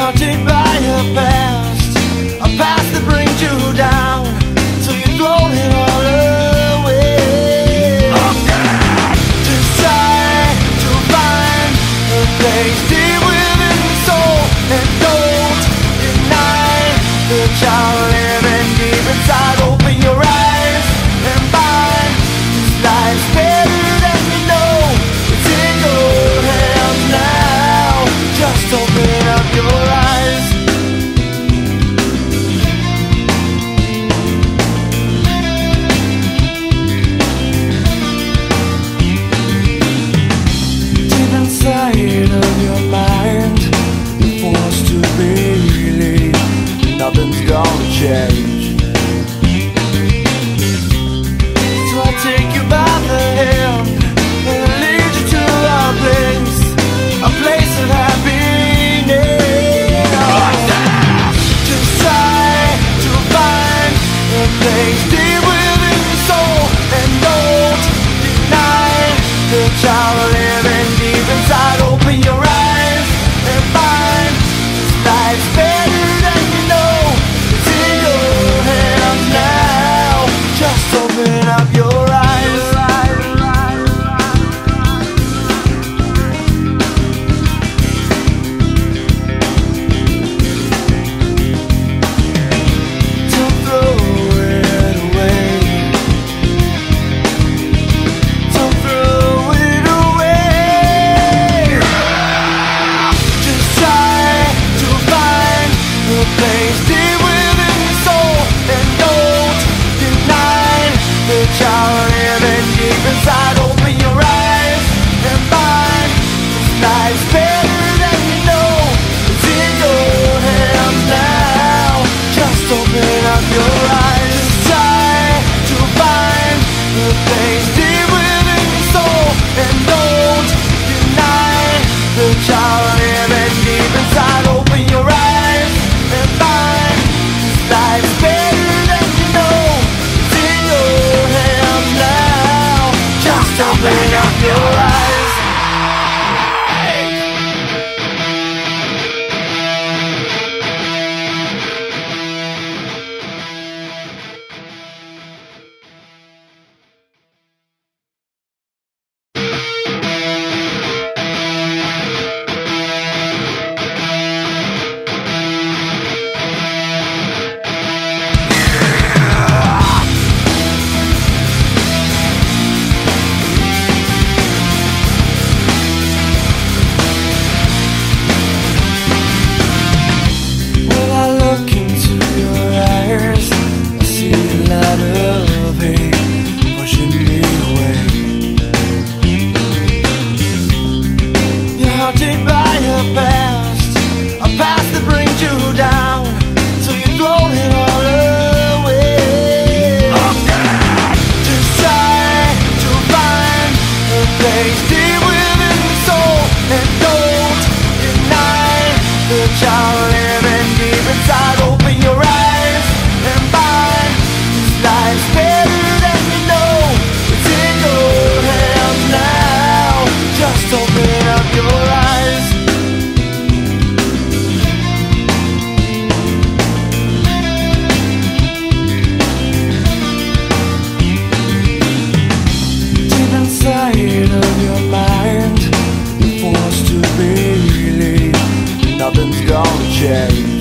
haunted by a past that brings you down, so you throw it all away. Just try to find a place deep within the soul, and don't deny the child living deep inside. Open your eyes and find this life's better than you know. It's in your hands now. Just open up your eyes. Deep inside of your mind, you're forced to believe nothing's gonna change. So I take you by the hand and lead you to a place of happiness. Just try to find a place deep within your soul, and don't deny the child living deep inside. Open your eyes and find this life's better than you know. It's in your hands now. Just open up your eyes. Don't throw it away. Don't throw it away. Just try to find a place deep within your soul, and don't deny the child living deep inside. Open your eyes and find this life's better than you know. It's in your hands now. Just open up your eyes. Try to find a place deep within your soul, and don't deny the child living deep inside. Open your eyes and find this life's better than you know. It's in your hands now. Just open up your eyes. When I look into your eyes, I see a lot of hate pushing me away. You're haunted by a past that brings you down, so you throw it all away. Just try to find a place deep within the soul, and don't deny the child living deep inside. Open your eyes and find this life's better than you know. It's in your hands now. Just open up your eyes. Deep inside of your mind, you're forced to believe nothing's gonna change.